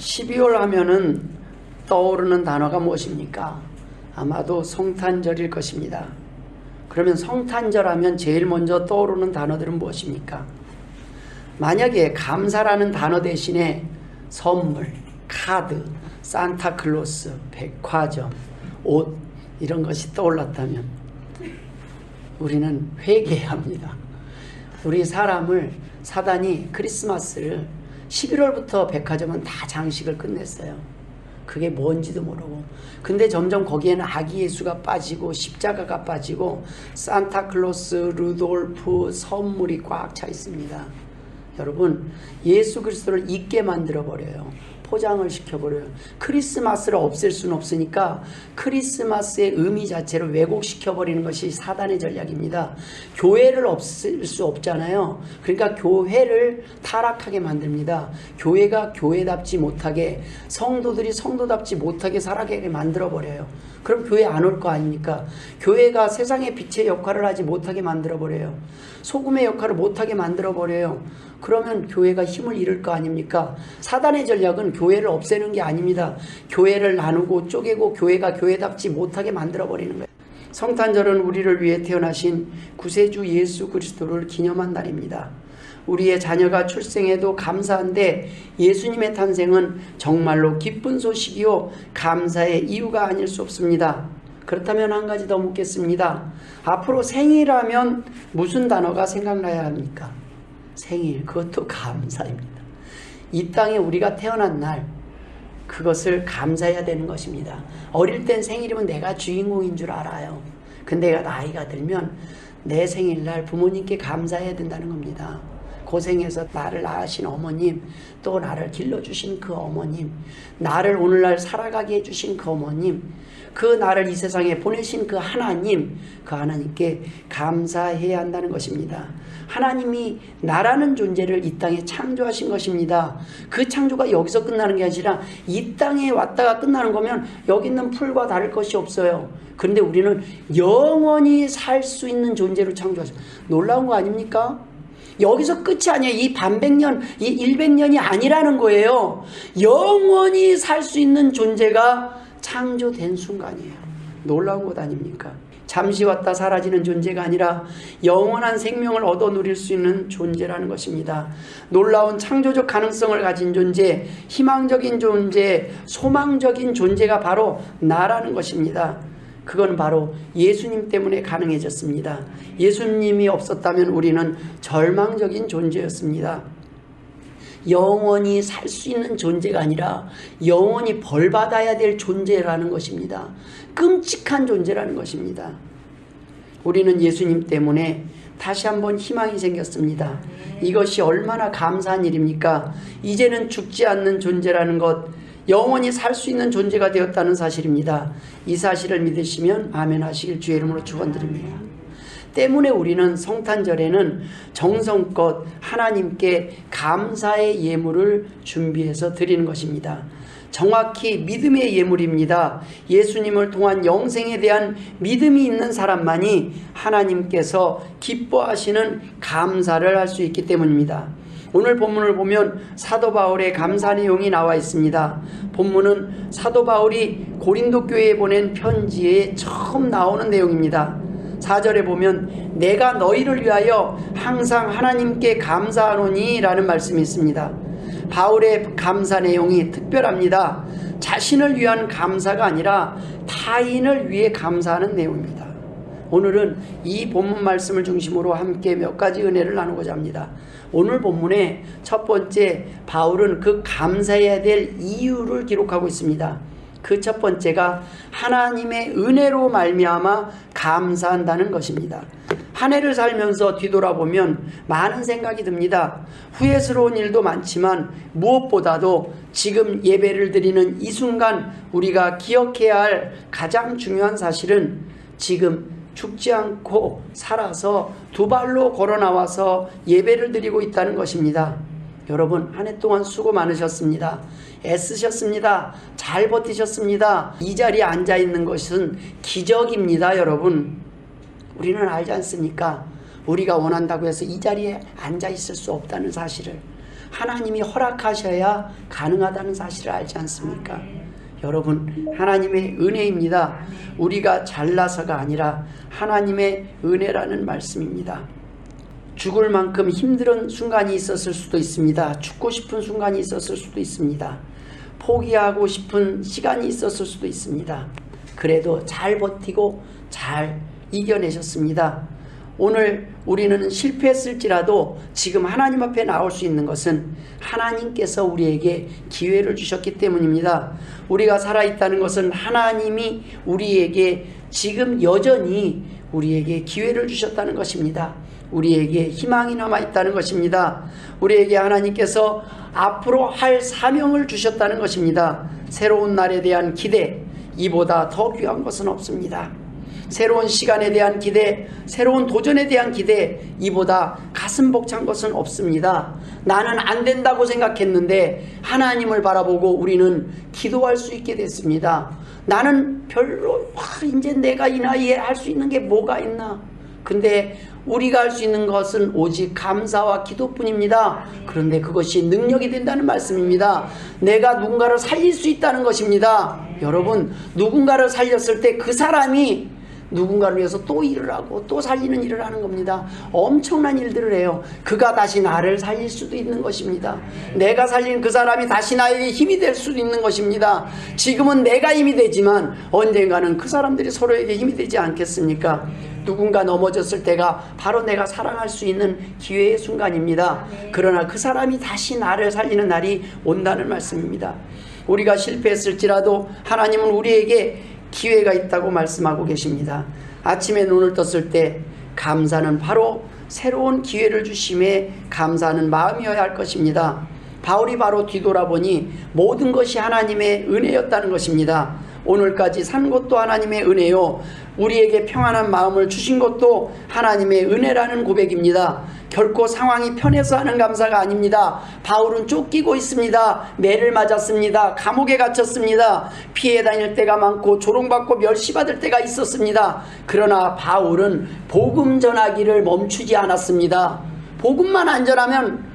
12월 하면은 떠오르는 단어가 무엇입니까? 아마도 성탄절일 것입니다. 그러면 성탄절 하면 제일 먼저 떠오르는 단어들은 무엇입니까? 만약에 감사라는 단어 대신에 선물, 카드, 산타클로스, 백화점, 옷 이런 것이 떠올랐다면 우리는 회개해야 합니다. 우리 사람을 사단이 크리스마스를 11월부터 백화점은 다 장식을 끝냈어요. 그게 뭔지도 모르고. 근데 점점 거기에는 아기 예수가 빠지고 십자가가 빠지고 산타클로스, 루돌프 선물이 꽉 차 있습니다. 여러분, 예수 그리스도를 잊게 만들어버려요. 포장을 시켜버려요. 크리스마스를 없앨 수는 없으니까 크리스마스의 의미 자체를 왜곡시켜버리는 것이 사단의 전략입니다. 교회를 없앨 수 없잖아요. 그러니까 교회를 타락하게 만듭니다. 교회가 교회답지 못하게, 성도들이 성도답지 못하게 살아가게 만들어버려요. 그럼 교회 안 올 거 아닙니까? 교회가 세상의 빛의 역할을 하지 못하게 만들어버려요. 소금의 역할을 못하게 만들어버려요. 그러면 교회가 힘을 잃을 거 아닙니까? 사단의 전략은 교회를 없애는 게 아닙니다. 교회를 나누고 쪼개고 교회가 교회답지 못하게 만들어버리는 거예요. 성탄절은 우리를 위해 태어나신 구세주 예수 그리스도를 기념한 날입니다. 우리의 자녀가 출생해도 감사한데 예수님의 탄생은 정말로 기쁜 소식이요 감사의 이유가 아닐 수 없습니다. 그렇다면 한 가지 더 묻겠습니다. 앞으로 생일하면 무슨 단어가 생각나야 합니까? 생일, 그것도 감사입니다. 이 땅에 우리가 태어난 날 그것을 감사해야 되는 것입니다. 어릴 땐 생일이면 내가 주인공인 줄 알아요. 근데 내가 나이가 들면 내 생일날 부모님께 감사해야 된다는 겁니다. 고생해서 나를 낳으신 어머님, 또 나를 길러주신 그 어머님, 나를 오늘날 살아가게 해주신 그 어머님, 그 나를 이 세상에 보내신 그 하나님, 그 하나님께 감사해야 한다는 것입니다. 하나님이 나라는 존재를 이 땅에 창조하신 것입니다. 그 창조가 여기서 끝나는 게 아니라 이 땅에 왔다가 끝나는 거면 여기 있는 풀과 다를 것이 없어요. 그런데 우리는 영원히 살 수 있는 존재로 창조하셨어요. 놀라운 거 아닙니까? 여기서 끝이 아니에요. 이 반백년, 이 100년이 아니라는 거예요. 영원히 살 수 있는 존재가 창조된 순간이에요. 놀라운 것 아닙니까? 잠시 왔다 사라지는 존재가 아니라 영원한 생명을 얻어 누릴 수 있는 존재라는 것입니다. 놀라운 창조적 가능성을 가진 존재, 희망적인 존재, 소망적인 존재가 바로 나라는 것입니다. 그건 바로 예수님 때문에 가능해졌습니다. 예수님이 없었다면 우리는 절망적인 존재였습니다. 영원히 살 수 있는 존재가 아니라 영원히 벌받아야 될 존재라는 것입니다. 끔찍한 존재라는 것입니다. 우리는 예수님 때문에 다시 한번 희망이 생겼습니다. 이것이 얼마나 감사한 일입니까? 이제는 죽지 않는 존재라는 것, 영원히 살 수 있는 존재가 되었다는 사실입니다. 이 사실을 믿으시면 아멘 하시길 주의 이름으로 축원드립니다. 때문에 우리는 성탄절에는 정성껏 하나님께 감사의 예물을 준비해서 드리는 것입니다. 정확히 믿음의 예물입니다. 예수님을 통한 영생에 대한 믿음이 있는 사람만이 하나님께서 기뻐하시는 감사를 할 수 있기 때문입니다. 오늘 본문을 보면 사도 바울의 감사 내용이 나와 있습니다. 본문은 사도 바울이 고린도 교회에 보낸 편지에 처음 나오는 내용입니다. 4절에 보면 내가 너희를 위하여 항상 하나님께 감사하노니 라는 말씀이 있습니다. 바울의 감사 내용이 특별합니다. 자신을 위한 감사가 아니라 타인을 위해 감사하는 내용입니다. 오늘은 이 본문 말씀을 중심으로 함께 몇 가지 은혜를 나누고자 합니다. 오늘 본문의 첫 번째, 바울은 그 감사해야 될 이유를 기록하고 있습니다. 그 첫 번째가 하나님의 은혜로 말미암아 감사한다는 것입니다. 한 해를 살면서 뒤돌아보면 많은 생각이 듭니다. 후회스러운 일도 많지만 무엇보다도 지금 예배를 드리는 이 순간 우리가 기억해야 할 가장 중요한 사실은 지금 죽지 않고 살아서 두 발로 걸어 나와서 예배를 드리고 있다는 것입니다. 여러분, 한 해 동안 수고 많으셨습니다. 애쓰셨습니다. 잘 버티셨습니다. 이 자리에 앉아 있는 것은 기적입니다. 여러분, 우리는 알지 않습니까? 우리가 원한다고 해서 이 자리에 앉아 있을 수 없다는 사실을. 하나님이 허락하셔야 가능하다는 사실을 알지 않습니까? 여러분, 하나님의 은혜입니다. 우리가 잘나서가 아니라 하나님의 은혜라는 말씀입니다. 죽을 만큼 힘든 순간이 있었을 수도 있습니다. 죽고 싶은 순간이 있었을 수도 있습니다. 포기하고 싶은 시간이 있었을 수도 있습니다. 그래도 잘 버티고 잘 이겨내셨습니다. 오늘 우리는 실패했을지라도 지금 하나님 앞에 나올 수 있는 것은 하나님께서 우리에게 기회를 주셨기 때문입니다. 우리가 살아있다는 것은 하나님이 우리에게 지금 여전히 우리에게 기회를 주셨다는 것입니다. 우리에게 희망이 남아있다는 것입니다. 우리에게 하나님께서 앞으로 할 사명을 주셨다는 것입니다. 새로운 날에 대한 기대, 이보다 더 귀한 것은 없습니다. 새로운 시간에 대한 기대, 새로운 도전에 대한 기대, 이보다 가슴 벅찬 것은 없습니다. 나는 안 된다고 생각했는데 하나님을 바라보고 우리는 기도할 수 있게 됐습니다. 나는 별로 이제 내가 이 나이에 할 수 있는 게 뭐가 있나? 근데 우리가 할 수 있는 것은 오직 감사와 기도뿐입니다. 그런데 그것이 능력이 된다는 말씀입니다. 내가 누군가를 살릴 수 있다는 것입니다. 여러분, 누군가를 살렸을 때 그 사람이 누군가를 위해서 또 일을 하고 또 살리는 일을 하는 겁니다. 엄청난 일들을 해요. 그가 다시 나를 살릴 수도 있는 것입니다. 내가 살린 그 사람이 다시 나에게 힘이 될 수도 있는 것입니다. 지금은 내가 힘이 되지만 언젠가는 그 사람들이 서로에게 힘이 되지 않겠습니까? 누군가 넘어졌을 때가 바로 내가 사랑할 수 있는 기회의 순간입니다. 그러나 그 사람이 다시 나를 살리는 날이 온다는 말씀입니다. 우리가 실패했을지라도 하나님은 우리에게 기회가 있다고 말씀하고 계십니다. 아침에 눈을 떴을 때 감사는 바로 새로운 기회를 주심에 감사하는 마음이어야 할 것입니다. 바울이 바로 뒤돌아보니 모든 것이 하나님의 은혜였다는 것입니다. 오늘까지 산 것도 하나님의 은혜요, 우리에게 평안한 마음을 주신 것도 하나님의 은혜라는 고백입니다. 결코 상황이 편해서 하는 감사가 아닙니다. 바울은 쫓기고 있습니다. 매를 맞았습니다. 감옥에 갇혔습니다. 피해 다닐 때가 많고 조롱받고 멸시받을 때가 있었습니다. 그러나 바울은 복음 전하기를 멈추지 않았습니다. 복음만 안전하면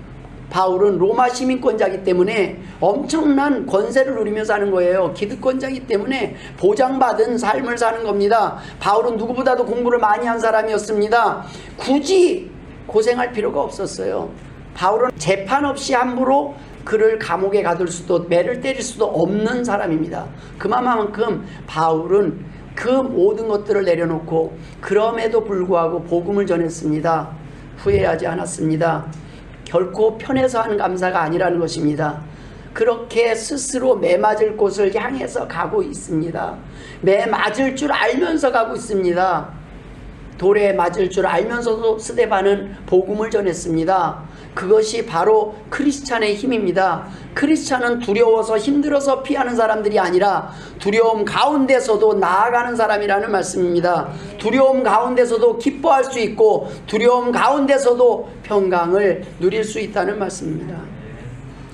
바울은 로마 시민권자이기 때문에 엄청난 권세를 누리며 사는 거예요. 기득권자이기 때문에 보장받은 삶을 사는 겁니다. 바울은 누구보다도 공부를 많이 한 사람이었습니다. 굳이 고생할 필요가 없었어요. 바울은 재판 없이 함부로 그를 감옥에 가둘 수도 매를 때릴 수도 없는 사람입니다. 그만큼 바울은 그 모든 것들을 내려놓고 그럼에도 불구하고 복음을 전했습니다. 후회하지 않았습니다. 결코 편해서 하는 감사가 아니라는 것입니다. 그렇게 스스로 매 맞을 곳을 향해서 가고 있습니다. 매 맞을 줄 알면서 가고 있습니다. 돌에 맞을 줄 알면서도 스데반은 복음을 전했습니다. 그것이 바로 크리스찬의 힘입니다. 크리스찬은 두려워서 힘들어서 피하는 사람들이 아니라 두려움 가운데서도 나아가는 사람이라는 말씀입니다. 두려움 가운데서도 기뻐할 수 있고 두려움 가운데서도 평강을 누릴 수 있다는 말씀입니다.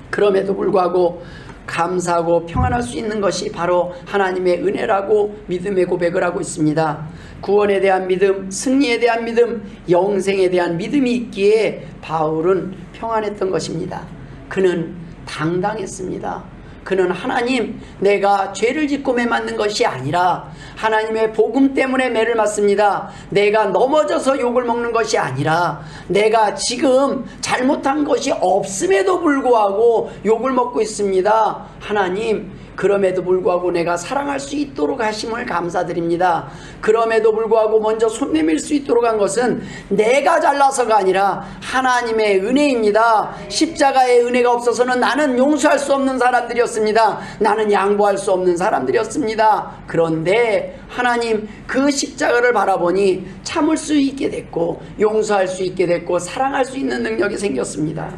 그럼에도 불구하고 감사하고 평안할 수 있는 것이 바로 하나님의 은혜라고 믿음의 고백을 하고 있습니다. 구원에 대한 믿음, 승리에 대한 믿음, 영생에 대한 믿음이 있기에 바울은 평안했던 것입니다. 그는 당당했습니다. 그는 하나님, 내가 죄를 짓고 매 맞는 것이 아니라 하나님의 복음 때문에 매를 맞습니다. 내가 넘어져서 욕을 먹는 것이 아니라 내가 지금 잘못한 것이 없음에도 불구하고 욕을 먹고 있습니다. 하나님, 그럼에도 불구하고 내가 사랑할 수 있도록 하심을 감사드립니다. 그럼에도 불구하고 먼저 손 내밀 수 있도록 한 것은 내가 잘나서가 아니라 하나님의 은혜입니다. 십자가의 은혜가 없어서는 나는 용서할 수 없는 사람들이었습니다. 나는 양보할 수 없는 사람들이었습니다. 그런데 하나님, 그 십자가를 바라보니 참을 수 있게 됐고 용서할 수 있게 됐고 사랑할 수 있는 능력이 생겼습니다.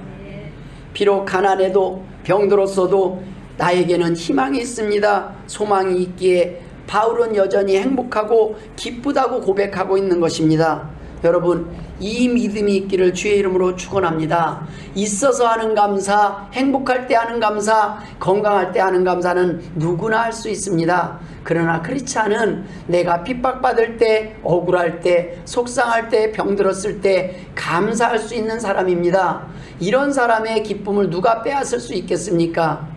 비록 가난해도 병들었어도 나에게는 희망이 있습니다. 소망이 있기에 바울은 여전히 행복하고 기쁘다고 고백하고 있는 것입니다. 여러분, 이 믿음이 있기를 주의 이름으로 축원합니다. 있어서 하는 감사, 행복할 때 하는 감사, 건강할 때 하는 감사는 누구나 할 수 있습니다. 그러나 그렇지 않은 내가 핍박받을 때, 억울할 때, 속상할 때, 병들었을 때 감사할 수 있는 사람입니다. 이런 사람의 기쁨을 누가 빼앗을 수 있겠습니까?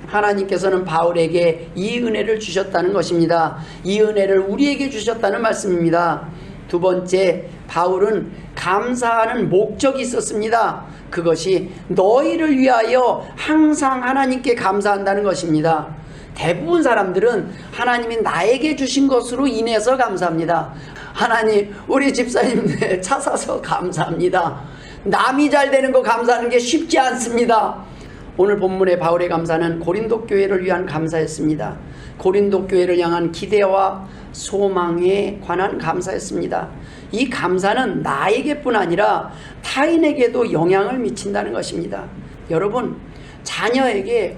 하나님께서는 바울에게 이 은혜를 주셨다는 것입니다. 이 은혜를 우리에게 주셨다는 말씀입니다. 두 번째, 바울은 감사하는 목적이 있었습니다. 그것이 너희를 위하여 항상 하나님께 감사한다는 것입니다. 대부분 사람들은 하나님이 나에게 주신 것으로 인해서 감사합니다. 하나님, 우리 집사님 차 사서 감사합니다. 남이 잘 되는 거 감사하는 게 쉽지 않습니다. 오늘 본문의 바울의 감사는 고린도 교회를 위한 감사였습니다. 고린도 교회를 향한 기대와 소망에 관한 감사였습니다. 이 감사는 나에게뿐 아니라 타인에게도 영향을 미친다는 것입니다. 여러분, 자녀에게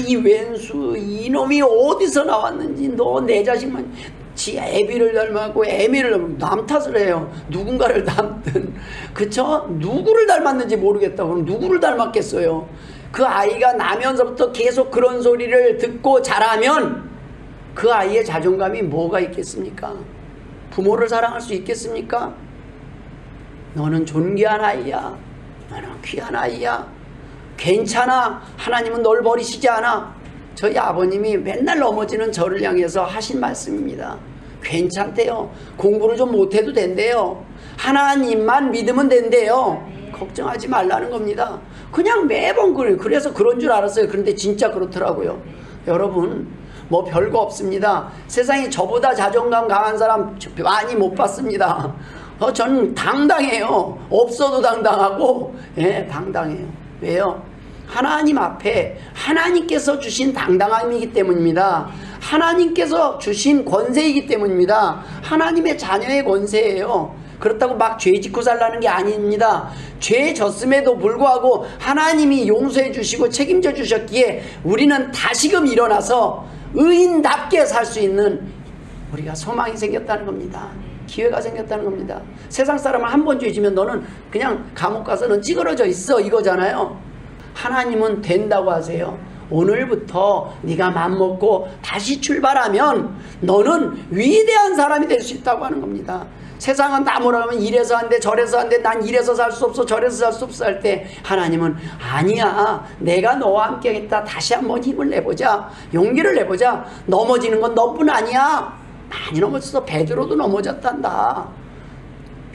이 왼수 이놈이 어디서 나왔는지 너 내 자식만 지 애비를 닮았고 애미를 닮았고 남 탓을 해요. 누군가를 닮든, 그쵸? 누구를 닮았는지 모르겠다. 그럼 누구를 닮았겠어요? 그 아이가 나면서부터 계속 그런 소리를 듣고 자라면 그 아이의 자존감이 뭐가 있겠습니까? 부모를 사랑할 수 있겠습니까? 너는 존귀한 아이야. 너는 귀한 아이야. 괜찮아. 하나님은 널 버리시지 않아. 저희 아버님이 맨날 넘어지는 저를 향해서 하신 말씀입니다. 괜찮대요. 공부를 좀 못해도 된대요. 하나님만 믿으면 된대요. 걱정하지 말라는 겁니다. 그냥 매번 그래요. 그래서 그런 줄 알았어요. 그런데 진짜 그렇더라고요. 여러분, 뭐 별거 없습니다. 세상에 저보다 자존감 강한 사람 많이 못 봤습니다. 저는 당당해요. 없어도 당당하고, 예, 당당해요. 왜요? 하나님 앞에 하나님께서 주신 당당함이기 때문입니다. 하나님께서 주신 권세이기 때문입니다. 하나님의 자녀의 권세예요. 그렇다고 막 죄 짓고 살라는 게 아닙니다. 죄 졌음에도 불구하고 하나님이 용서해 주시고 책임져 주셨기에 우리는 다시금 일어나서 의인답게 살 수 있는 우리가 소망이 생겼다는 겁니다. 기회가 생겼다는 겁니다. 세상 사람은 한 번 죄 지면 너는 그냥 감옥 가서는 찌그러져 있어 이거잖아요. 하나님은 된다고 하세요. 오늘부터 네가 맘먹고 다시 출발하면 너는 위대한 사람이 될 수 있다고 하는 겁니다. 세상은 다 뭐라 하면 이래서 안 돼 저래서 안 돼 난 이래서 살 수 없어 저래서 살 수 없어 할 때 하나님은 아니야, 내가 너와 함께 하겠다. 다시 한번 힘을 내보자. 용기를 내보자. 넘어지는 건 너뿐 아니야. 많이 넘어졌어. 베드로도 넘어졌단다.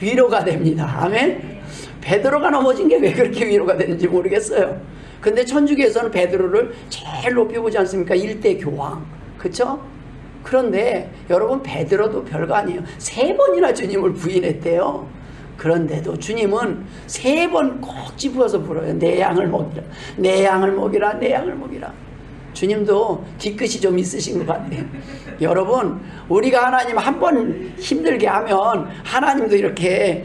위로가 됩니다. 아멘. 베드로가 넘어진 게 왜 그렇게 위로가 되는지 모르겠어요. 근데 천주교에서는 베드로를 제일 높여보지 않습니까? 일대 교황. 그쵸? 그런데 여러분, 베드로도 별거 아니에요. 3번이나 주님을 부인했대요. 그런데도 주님은 3번 꼭 집어서 불어요. 내 양을 먹이라. 내 양을 먹이라. 내 양을 먹이라. 주님도 뒤끝이 좀 있으신 것 같아요. 여러분, 우리가 하나님 한 번 힘들게 하면 하나님도 이렇게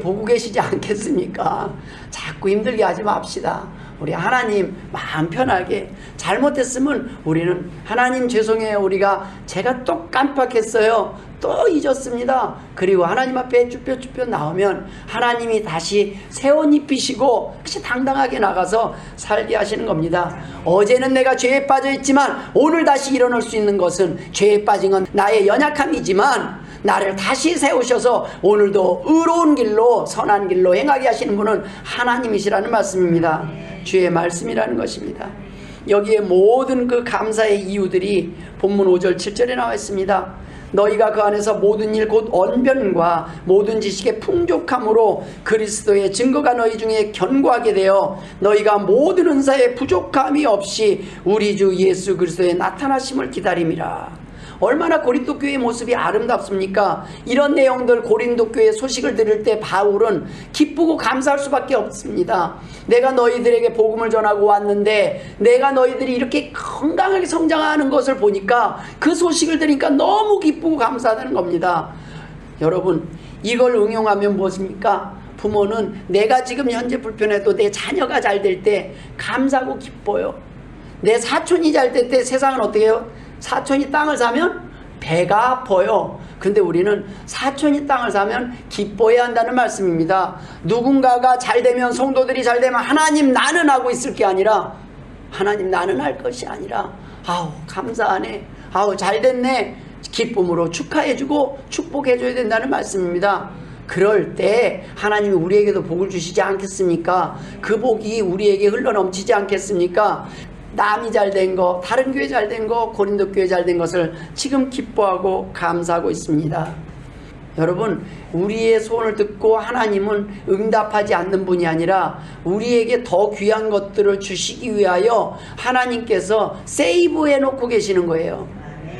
보고 계시지 않겠습니까? 자꾸 힘들게 하지 맙시다. 우리 하나님 마음 편하게. 잘못했으면 우리는 하나님 죄송해요. 제가 또 깜빡했어요. 또 잊었습니다. 그리고 하나님 앞에 쭈뼛쭈뼛 나오면 하나님이 다시 새 옷 입히시고 다시 당당하게 나가서 살게 하시는 겁니다. 어제는 내가 죄에 빠져 있지만 오늘 다시 일어날 수 있는 것은, 죄에 빠진 건 나의 연약함이지만 나를 다시 세우셔서 오늘도 의로운 길로 선한 길로 행하게 하시는 분은 하나님이시라는 말씀입니다. 주의 말씀이라는 것입니다. 여기에 모든 그 감사의 이유들이 본문 5절 7절에 나와 있습니다. 너희가 그 안에서 모든 일 곧 언변과 모든 지식의 풍족함으로 그리스도의 증거가 너희 중에 견고하게 되어 너희가 모든 은사에 부족함이 없이 우리 주 예수 그리스도의 나타나심을 기다림이라. 얼마나 고린도 교회의 모습이 아름답습니까? 이런 내용들, 고린도 교회의 소식을 들을 때 바울은 기쁘고 감사할 수밖에 없습니다. 내가 너희들에게 복음을 전하고 왔는데 내가 너희들이 이렇게 건강하게 성장하는 것을 보니까, 그 소식을 들으니까 너무 기쁘고 감사하다는 겁니다. 여러분, 이걸 응용하면 무엇입니까? 부모는 내가 지금 현재 불편해도 내 자녀가 잘 될 때 감사하고 기뻐요. 내 사촌이 잘 될 때 세상은 어떻게 해요? 사촌이 땅을 사면 배가 아파요. 근데 우리는 사촌이 땅을 사면 기뻐해야 한다는 말씀입니다. 누군가가 잘되면, 성도들이 잘되면 하나님 나는 하고 있을 게 아니라, 하나님 나는 할 것이 아니라, 아우 감사하네, 아우 잘됐네, 기쁨으로 축하해주고 축복해줘야 된다는 말씀입니다. 그럴 때 하나님이 우리에게도 복을 주시지 않겠습니까? 그 복이 우리에게 흘러넘치지 않겠습니까? 남이 잘된 거, 다른 교회 잘된 거, 고린도 교회 잘된 것을 지금 기뻐하고 감사하고 있습니다. 여러분, 우리의 소원을 듣고 하나님은 응답하지 않는 분이 아니라 우리에게 더 귀한 것들을 주시기 위하여 하나님께서 세이브해 놓고 계시는 거예요.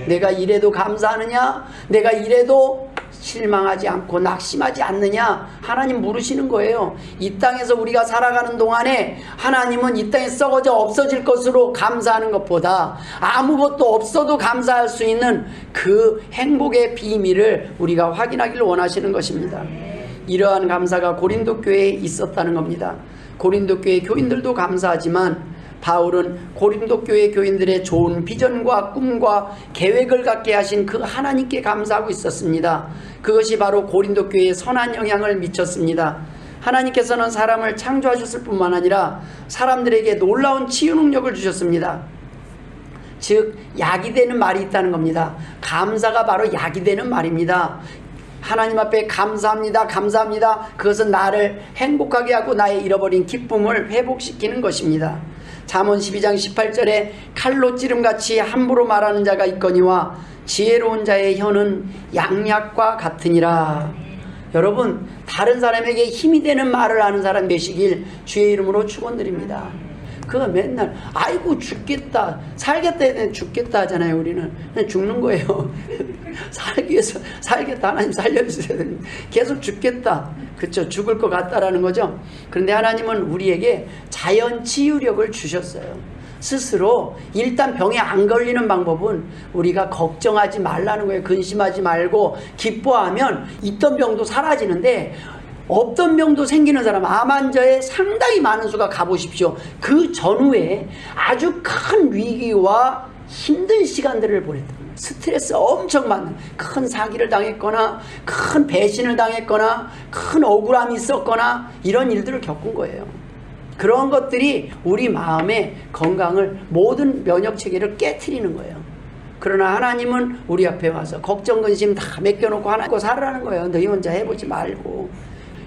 내가 이래도 감사하느냐? 내가 이래도 실망하지 않고 낙심하지 않느냐? 하나님 물으시는 거예요. 이 땅에서 우리가 살아가는 동안에 하나님은 이 땅에 썩어져 없어질 것으로 감사하는 것보다 아무것도 없어도 감사할 수 있는 그 행복의 비밀을 우리가 확인하기를 원하시는 것입니다. 이러한 감사가 고린도 교회에 있었다는 겁니다. 고린도 교회 교인들도 감사하지만 바울은 고린도 교회 교인들의 좋은 비전과 꿈과 계획을 갖게 하신 그 하나님께 감사하고 있었습니다. 그것이 바로 고린도 교회에 선한 영향을 미쳤습니다. 하나님께서는 사람을 창조하셨을 뿐만 아니라 사람들에게 놀라운 치유 능력을 주셨습니다. 즉 약이 되는 말이 있다는 겁니다. 감사가 바로 약이 되는 말입니다. 하나님 앞에 감사합니다, 감사합니다. 그것은 나를 행복하게 하고 나의 잃어버린 기쁨을 회복시키는 것입니다. 잠언 12장 18절에 칼로 찌름같이 함부로 말하는 자가 있거니와 지혜로운 자의 혀는 양약과 같으니라. 여러분, 다른 사람에게 힘이 되는 말을 하는 사람 되시길 주의 이름으로 축원드립니다. 그거 맨날 아이고 죽겠다, 살겠다 해야 죽겠다 하잖아요. 우리는 그냥 죽는 거예요. 살기 위해서 살겠다, 하나님 살려주셔야 됩니다. 계속 죽겠다, 그렇죠? 죽을 것 같다라는 거죠. 그런데 하나님은 우리에게 자연 치유력을 주셨어요. 스스로 일단 병에 안 걸리는 방법은 우리가 걱정하지 말라는 거예요. 근심하지 말고 기뻐하면 있던 병도 사라지는데 없던 병도 생기는 사람, 암 환자에 상당히 많은 수가 가보십시오. 그 전후에 아주 큰 위기와 힘든 시간들을 보냈다. 스트레스 엄청 많은, 큰 사기를 당했거나 큰 배신을 당했거나 큰 억울함이 있었거나 이런 일들을 겪은 거예요. 그런 것들이 우리 마음의 건강을, 모든 면역체계를 깨트리는 거예요. 그러나 하나님은 우리 앞에 와서 걱정 근심 다 맡겨놓고 하나님과 살아라는 거예요. 너희 혼자 해보지 말고.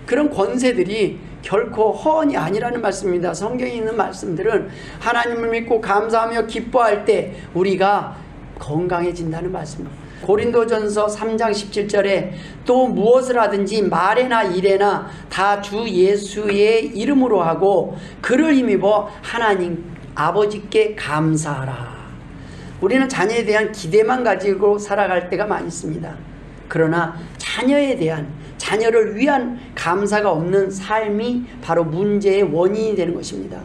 그런 권세들이 결코 허언이 아니라는 말씀입니다. 성경에 있는 말씀들은 하나님을 믿고 감사하며 기뻐할 때 우리가 건강해진다는 말씀입니다. 고린도전서 3장 17절에 또 무엇을 하든지 말에나 일에나 다 주 예수의 이름으로 하고 그를 힘입어 하나님 아버지께 감사하라. 우리는 자녀에 대한 기대만 가지고 살아갈 때가 많이 있습니다. 그러나 자녀에 대한, 자녀를 위한 감사가 없는 삶이 바로 문제의 원인이 되는 것입니다.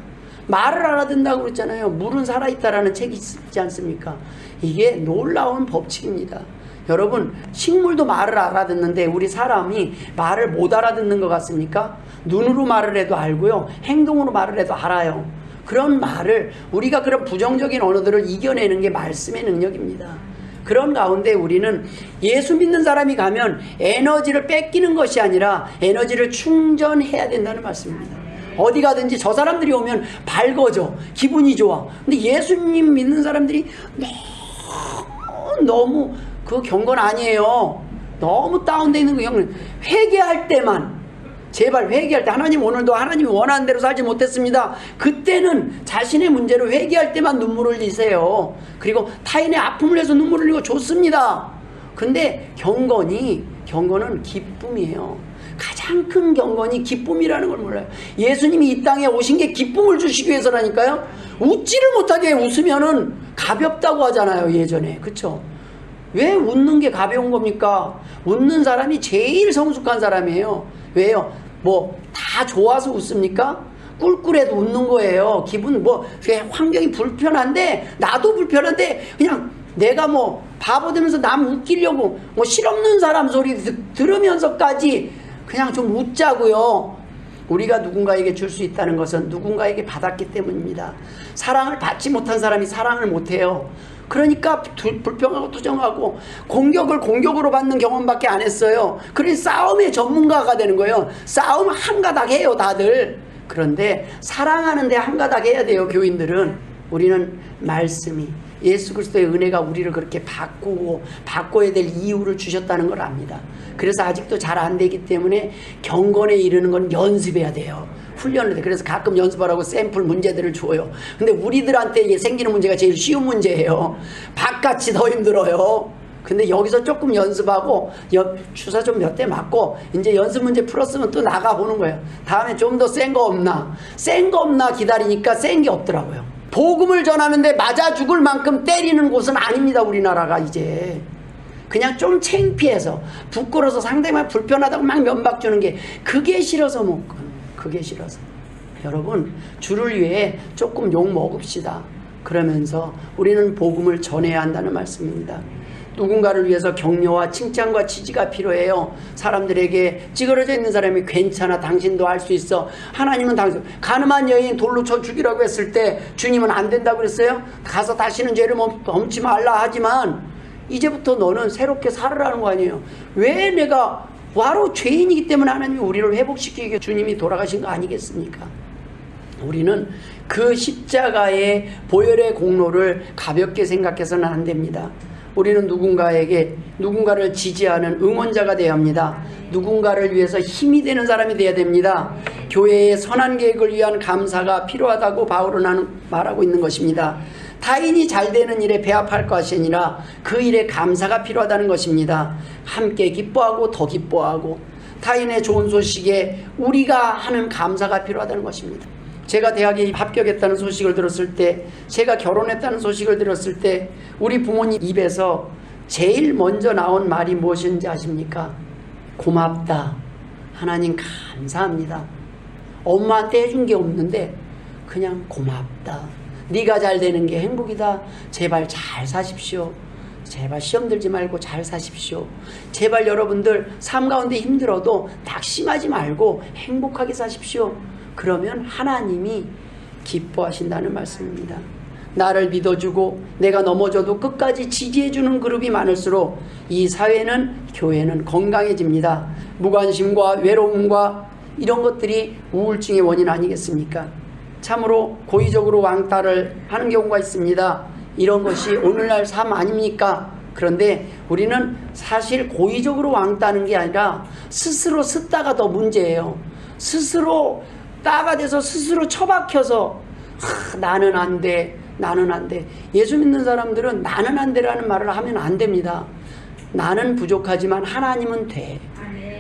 말을 알아듣는다고 그랬잖아요. 물은 살아있다라는 책이 있지 않습니까? 이게 놀라운 법칙입니다. 여러분, 식물도 말을 알아듣는데 우리 사람이 말을 못 알아듣는 것 같습니까? 눈으로 말을 해도 알고요, 행동으로 말을 해도 알아요. 그런 말을, 우리가 그런 부정적인 언어들을 이겨내는 게 말씀의 능력입니다. 그런 가운데 우리는 예수 믿는 사람이 가면 에너지를 뺏기는 것이 아니라 에너지를 충전해야 된다는 말씀입니다. 어디 가든지 저 사람들이 오면 밝아져, 기분이 좋아. 근데 예수님 믿는 사람들이 너무 그 경건 아니에요. 너무 다운되어 있는 그 경건. 회개할 때만, 제발 회개할 때, 하나님 오늘도 하나님이 원하는 대로 살지 못했습니다. 그때는 자신의 문제로 회개할 때만 눈물을 흘리세요. 그리고 타인의 아픔을 해서 눈물을 흘리고 좋습니다. 근데 경건은 기쁨이에요. 가장 큰 경건이 기쁨이라는 걸 몰라요. 예수님이 이 땅에 오신 게 기쁨을 주시기 위해서라니까요. 웃지를 못하게 웃으면은 가볍다고 하잖아요, 예전에. 그쵸? 왜 웃는 게 가벼운 겁니까? 웃는 사람이 제일 성숙한 사람이에요. 왜요? 뭐 다 좋아서 웃습니까? 꿀꿀해도 웃는 거예요. 기분, 환경이 불편한데, 나도 불편한데 그냥 내가 바보 되면서 남 웃기려고 실없는 사람 소리 들으면서까지 그냥 좀 웃자고요. 우리가 누군가에게 줄 수 있다는 것은 누군가에게 받았기 때문입니다. 사랑을 받지 못한 사람이 사랑을 못해요. 그러니까 불평하고 투정하고 공격을 공격으로 받는 경험밖에 안 했어요. 그러니 싸움의 전문가가 되는 거예요. 싸움 한가닥 해요, 다들. 그런데 사랑하는데 한가닥 해야 돼요, 교인들은. 우리는 말씀이, 예수 그리스도의 은혜가 우리를 그렇게 바꾸고 바꿔야 될 이유를 주셨다는 걸 압니다. 그래서 아직도 잘 안 되기 때문에 경건에 이르는 건 연습해야 돼요. 훈련을 해. 그래서 가끔 연습하라고 샘플 문제들을 줘요. 근데 우리들한테 생기는 문제가 제일 쉬운 문제예요. 바깥이 더 힘들어요. 근데 여기서 조금 연습하고 주사 좀 몇 대 맞고 이제 연습 문제 풀었으면 또 나가보는 거예요. 다음에 좀 더 센 거 없나, 센 거 없나 기다리니까 센 게 없더라고요. 복음을 전하는데 맞아 죽을 만큼 때리는 곳은 아닙니다, 우리나라가. 이제 그냥 좀 창피해서 부끄러워서 상대방 불편하다고 막 면박 주는 게 그게 싫어서 못 가는, 그게 싫어서. 여러분, 주를 위해 조금 욕 먹읍시다. 그러면서 우리는 복음을 전해야 한다는 말씀입니다. 누군가를 위해서 격려와 칭찬과 지지가 필요해요. 사람들에게 찌그러져 있는 사람이 괜찮아, 당신도 할 수 있어. 하나님은 당신, 가늠한 여인 돌로 쳐 죽이라고 했을 때 주님은 안 된다고 그랬어요? 가서 다시는 죄를 범치 말라 하지만 이제부터 너는 새롭게 살으라는 거 아니에요. 왜 내가 바로 죄인이기 때문에 하나님이 우리를 회복시키기 위해 주님이 돌아가신 거 아니겠습니까? 우리는 그 십자가의 보혈의 공로를 가볍게 생각해서는 안 됩니다. 우리는 누군가를 지지하는 응원자가 되어야 합니다. 누군가를 위해서 힘이 되는 사람이 되어야 됩니다. 교회의 선한 계획을 위한 감사가 필요하다고 바울은 말하고 있는 것입니다. 타인이 잘 되는 일에 배합할 것이 아니라 그 일에 감사가 필요하다는 것입니다. 함께 기뻐하고 더 기뻐하고 타인의 좋은 소식에 우리가 하는 감사가 필요하다는 것입니다. 제가 대학에 합격했다는 소식을 들었을 때, 제가 결혼했다는 소식을 들었을 때 우리 부모님 입에서 제일 먼저 나온 말이 무엇인지 아십니까? 고맙다. 하나님 감사합니다. 엄마한테 해준 게 없는데 그냥 고맙다. 네가 잘 되는 게 행복이다. 제발 잘 사십시오. 제발 시험 들지 말고 잘 사십시오. 제발 여러분들 삶 가운데 힘들어도 낙심하지 말고 행복하게 사십시오. 그러면 하나님이 기뻐하신다는 말씀입니다. 나를 믿어주고 내가 넘어져도 끝까지 지지해주는 그룹이 많을수록 이 사회는, 교회는 건강해집니다. 무관심과 외로움과 이런 것들이 우울증의 원인 아니겠습니까? 참으로 고의적으로 왕따를 하는 경우가 있습니다. 이런 것이 오늘날 삶 아닙니까? 그런데 우리는 사실 고의적으로 왕따하는 게 아니라 스스로 쓰다가 더 문제예요. 스스로 따가 돼서 스스로 처박혀서 나는 안 돼, 나는 안 돼. 예수 믿는 사람들은 나는 안 돼라는 말을 하면 안 됩니다. 나는 부족하지만 하나님은 돼.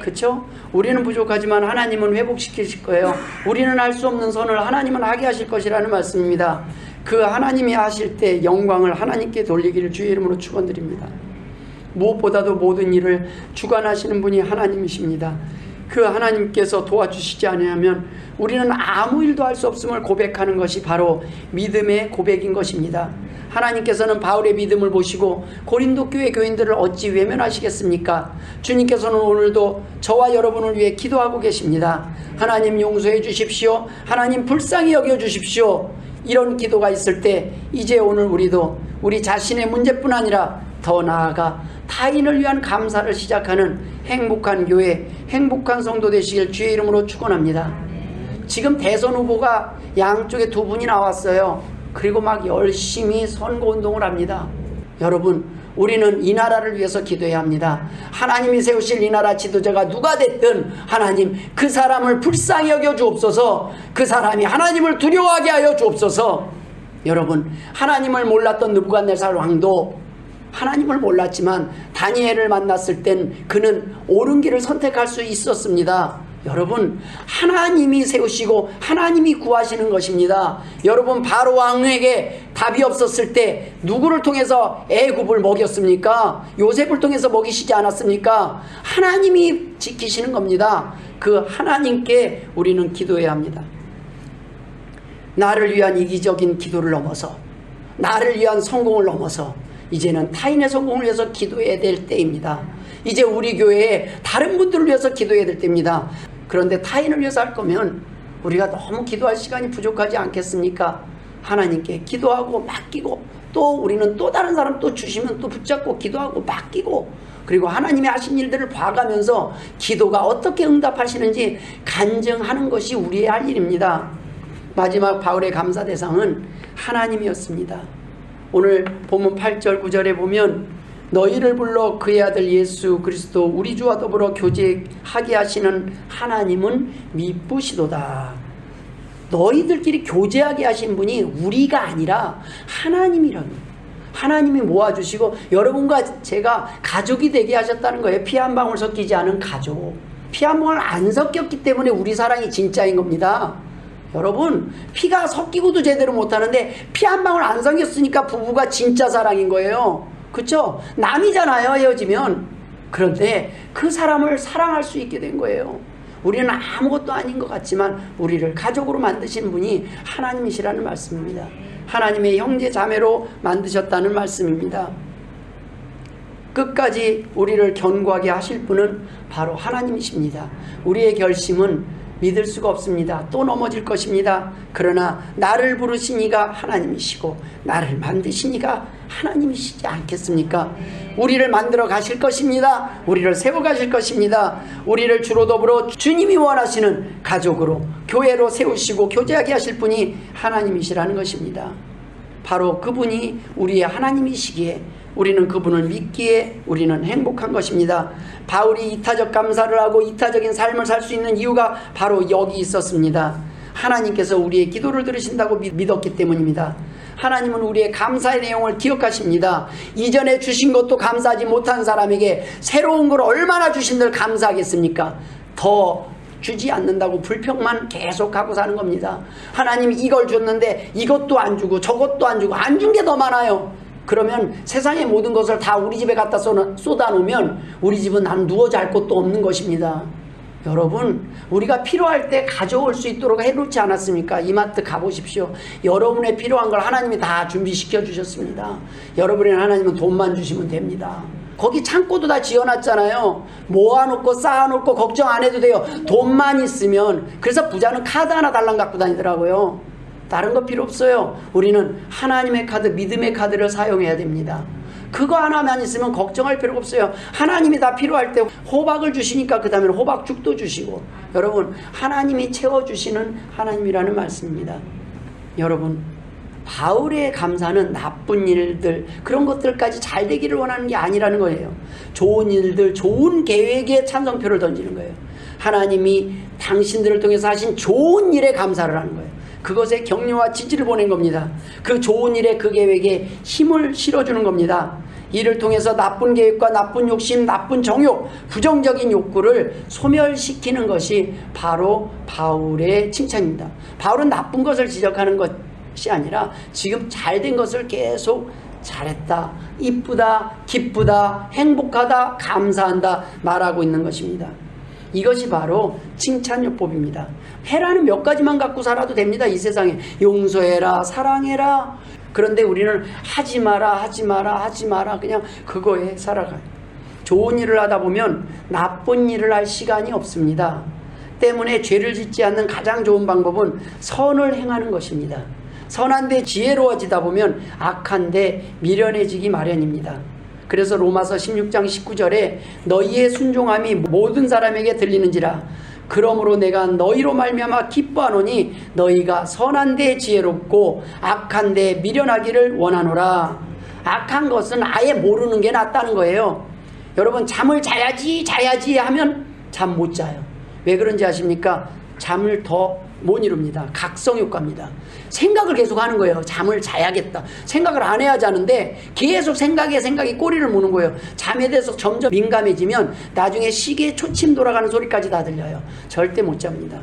그렇죠? 우리는 부족하지만 하나님은 회복시키실 거예요. 우리는 할 수 없는 선을 하나님은 하게 하실 것이라는 말씀입니다. 그 하나님이 하실 때 영광을 하나님께 돌리기를 주의 이름으로 축원드립니다. 무엇보다도 모든 일을 주관하시는 분이 하나님이십니다. 그 하나님께서 도와주시지 않으면 우리는 아무 일도 할 수 없음을 고백하는 것이 바로 믿음의 고백인 것입니다. 하나님께서는 바울의 믿음을 보시고 고린도 교회 교인들을 어찌 외면하시겠습니까? 주님께서는 오늘도 저와 여러분을 위해 기도하고 계십니다. 하나님 용서해 주십시오. 하나님 불쌍히 여겨 주십시오. 이런 기도가 있을 때 이제 오늘 우리도 우리 자신의 문제뿐 아니라 더 나아가 타인을 위한 감사를 시작하는 행복한 교회, 행복한 성도 되시길 주의 이름으로 축원합니다. 지금 대선 후보가 양쪽에 두 분이 나왔어요. 그리고 막 열심히 선거운동을 합니다. 여러분, 우리는 이 나라를 위해서 기도해야 합니다. 하나님이 세우실 이 나라 지도자가 누가 됐든 하나님 그 사람을 불쌍히 여겨 주옵소서. 그 사람이 하나님을 두려워하게 하여 주옵소서. 여러분, 하나님을 몰랐던 느부갓네살 왕도 하나님을 몰랐지만 다니엘을 만났을 땐 그는 옳은 길을 선택할 수 있었습니다. 여러분, 하나님이 세우시고 하나님이 구하시는 것입니다. 여러분, 바로 왕에게 답이 없었을 때 누구를 통해서 애굽을 먹였습니까? 요셉을 통해서 먹이시지 않았습니까? 하나님이 지키시는 겁니다. 그 하나님께 우리는 기도해야 합니다. 나를 위한 이기적인 기도를 넘어서, 나를 위한 성공을 넘어서 이제는 타인의 성공을 위해서 기도해야 될 때입니다. 이제 우리 교회에 다른 분들을 위해서 기도해야 될 때입니다. 그런데 타인을 위해서 할 거면 우리가 너무 기도할 시간이 부족하지 않겠습니까? 하나님께 기도하고 맡기고, 또 우리는 또 다른 사람 또 주시면 또 붙잡고 기도하고 맡기고, 그리고 하나님이 하신 일들을 봐가면서 기도가 어떻게 응답하시는지 간증하는 것이 우리의 할 일입니다. 마지막 바울의 감사 대상은 하나님이었습니다. 오늘 본문 8절 9절에 보면 너희를 불러 그의 아들 예수 그리스도 우리 주와 더불어 교제하게 하시는 하나님은 미쁘시도다. 너희들끼리 교제하게 하신 분이 우리가 아니라 하나님이랍니다. 하나님이 모아주시고 여러분과 제가 가족이 되게 하셨다는 거예요. 피 한 방울 섞이지 않은 가족. 피 한 방울 안 섞였기 때문에 우리 사랑이 진짜인 겁니다. 여러분, 피가 섞이고도 제대로 못하는데 피 한 방울 안 섞였으니까 부부가 진짜 사랑인 거예요. 그렇죠? 남이잖아요, 헤어지면. 그런데 그 사람을 사랑할 수 있게 된 거예요. 우리는 아무것도 아닌 것 같지만 우리를 가족으로 만드신 분이 하나님이시라는 말씀입니다. 하나님의 형제 자매로 만드셨다는 말씀입니다. 끝까지 우리를 견고하게 하실 분은 바로 하나님이십니다. 우리의 결심은 믿을 수가 없습니다. 또 넘어질 것입니다. 그러나 나를 부르신 이가 하나님이시고 나를 만드신 이가 하나님이시지 않겠습니까? 우리를 만들어 가실 것입니다. 우리를 세워 가실 것입니다. 우리를 주로 더불어 주님이 원하시는 가족으로, 교회로 세우시고 교제하게 하실 분이 하나님이시라는 것입니다. 바로 그분이 우리의 하나님이시기에 우리는 그분을 믿기에 우리는 행복한 것입니다. 바울이 이타적 감사를 하고 이타적인 삶을 살 수 있는 이유가 바로 여기 있었습니다. 하나님께서 우리의 기도를 들으신다고 믿었기 때문입니다. 하나님은 우리의 감사의 내용을 기억하십니다. 이전에 주신 것도 감사하지 못한 사람에게 새로운 걸 얼마나 주신들 감사하겠습니까? 더 주지 않는다고 불평만 계속하고 사는 겁니다. 하나님이 이걸 줬는데 이것도 안 주고 저것도 안 주고 안 준 게 더 많아요. 그러면 세상의 모든 것을 다 우리 집에 갖다 쏟아놓으면 우리 집은 난 누워 잘 곳도 없는 것입니다. 여러분, 우리가 필요할 때 가져올 수 있도록 해놓지 않았습니까? 이마트 가보십시오. 여러분의 필요한 걸 하나님이 다 준비시켜 주셨습니다. 여러분의 하나님은 돈만 주시면 됩니다. 거기 창고도 다 지어놨잖아요. 모아놓고 쌓아놓고 걱정 안 해도 돼요. 돈만 있으면. 그래서 부자는 카드 하나 달랑 갖고 다니더라고요. 다른 거 필요 없어요. 우리는 하나님의 카드, 믿음의 카드를 사용해야 됩니다. 그거 하나만 있으면 걱정할 필요가 없어요. 하나님이 다 필요할 때 호박을 주시니까 그 다음에 호박죽도 주시고, 여러분, 하나님이 채워주시는 하나님이라는 말씀입니다. 여러분, 바울의 감사는 나쁜 일들, 그런 것들까지 잘 되기를 원하는 게 아니라는 거예요. 좋은 일들, 좋은 계획에 찬성표를 던지는 거예요. 하나님이 당신들을 통해서 하신 좋은 일에 감사를 하는 거예요. 그것에 격려와 지지를 보낸 겁니다. 그 좋은 일에, 그 계획에 힘을 실어주는 겁니다. 이를 통해서 나쁜 계획과 나쁜 욕심, 나쁜 정욕, 부정적인 욕구를 소멸시키는 것이 바로 바울의 칭찬입니다. 바울은 나쁜 것을 지적하는 것이 아니라 지금 잘된 것을 계속 잘했다, 이쁘다, 기쁘다, 행복하다, 감사한다 말하고 있는 것입니다. 이것이 바로 칭찬요법입니다. 해라는 몇 가지만 갖고 살아도 됩니다. 이 세상에 용서해라, 사랑해라. 그런데 우리는 하지 마라, 하지 마라, 하지 마라, 그냥 그거에 살아가요. 좋은 일을 하다 보면 나쁜 일을 할 시간이 없습니다. 때문에 죄를 짓지 않는 가장 좋은 방법은 선을 행하는 것입니다. 선한데 지혜로워지다 보면 악한데 미련해지기 마련입니다. 그래서 로마서 16장 19절에 너희의 순종함이 모든 사람에게 들리는지라 그러므로 내가 너희로 말미암아 기뻐하노니 너희가 선한데 지혜롭고 악한데 미련하기를 원하노라. 악한 것은 아예 모르는 게 낫다는 거예요. 여러분, 잠을 자야지 하면 잠 못 자요. 왜 그런지 아십니까? 잠을 더 못 이룹니다. 각성효과입니다. 생각을 계속 하는 거예요. 잠을 자야겠다. 생각을 안 해야 자는데 계속 생각이 꼬리를 무는 거예요. 잠에 대해서 점점 민감해지면 나중에 시계 초침 돌아가는 소리까지 다 들려요. 절대 못 잡니다.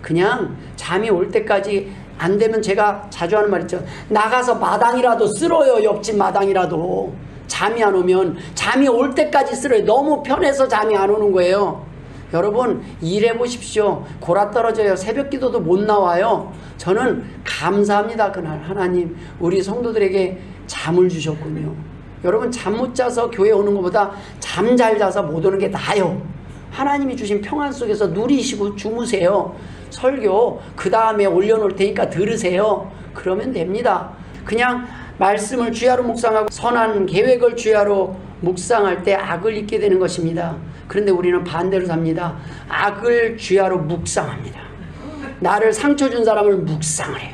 그냥 잠이 올 때까지 안 되면 제가 자주 하는 말 있죠. 나가서 마당이라도 쓸어요. 옆집 마당이라도. 잠이 안 오면 잠이 올 때까지 쓸어요. 너무 편해서 잠이 안 오는 거예요. 여러분, 일해 보십시오. 골아 떨어져요. 새벽 기도도 못 나와요. 저는 감사합니다. 그날 하나님 우리 성도들에게 잠을 주셨군요. 여러분, 잠 못 자서 교회 오는 것보다 잠 잘 자서 못 오는 게 나아요. 하나님이 주신 평안 속에서 누리시고 주무세요. 설교 그 다음에 올려놓을 테니까 들으세요. 그러면 됩니다. 그냥 말씀을 주야로 묵상하고 선한 계획을 주야로 묵상할 때 악을 잊게 되는 것입니다. 그런데 우리는 반대로 삽니다. 악을 주야로 묵상합니다. 나를 상처 준 사람을 묵상을 해요.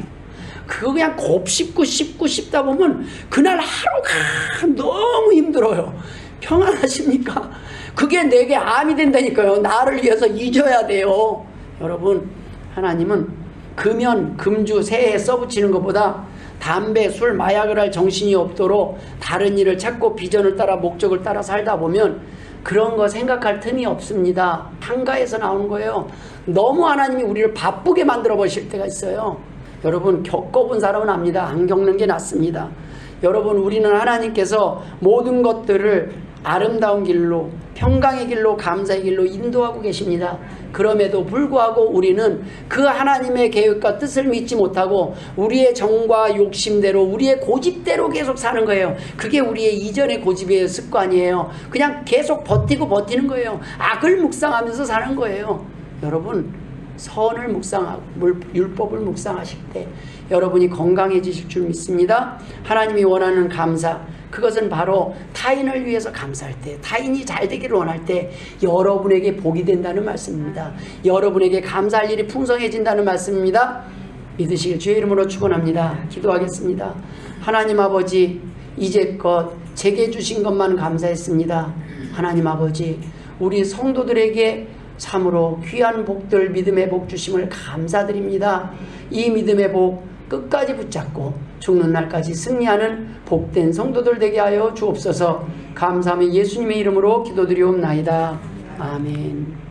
그거 그냥 곱씹고 씹다 보면 그날 하루가 너무 힘들어요. 평안하십니까? 그게 내게 암이 된다니까요. 나를 위해서 잊어야 돼요. 여러분, 하나님은 금연, 금주, 새해 써붙이는 것보다 담배, 술, 마약을 할 정신이 없도록 다른 일을 찾고 비전을 따라 목적을 따라 살다 보면 그런 거 생각할 틈이 없습니다. 한가에서 나오는 거예요. 너무 하나님이 우리를 바쁘게 만들어 보실 때가 있어요. 여러분, 겪어본 사람은 압니다. 안 겪는 게 낫습니다. 여러분, 우리는 하나님께서 모든 것들을 아름다운 길로, 평강의 길로, 감사의 길로 인도하고 계십니다. 그럼에도 불구하고 우리는 그 하나님의 계획과 뜻을 믿지 못하고 우리의 정과 욕심대로, 우리의 고집대로 계속 사는 거예요. 그게 우리의 이전의 고집의 습관이에요. 그냥 계속 버티는 거예요. 악을 묵상하면서 사는 거예요. 여러분, 선을 묵상하고 율법을 묵상하실 때 여러분이 건강해지실 줄 믿습니다. 하나님이 원하는 감사, 그것은 바로 타인을 위해서 감사할 때, 타인이 잘 되기를 원할 때 여러분에게 복이 된다는 말씀입니다. 여러분에게 감사할 일이 풍성해진다는 말씀입니다. 믿으시길 주의 이름으로 축원합니다. 기도하겠습니다. 하나님 아버지, 이제껏 제게 주신 것만 감사했습니다. 하나님 아버지, 우리 성도들에게 참으로 귀한 복들, 믿음의 복 주심을 감사드립니다. 이 믿음의 복 끝까지 붙잡고 죽는 날까지 승리하는 복된 성도들 되게 하여 주옵소서. 감사하며 예수님의 이름으로 기도드리옵나이다. 아멘.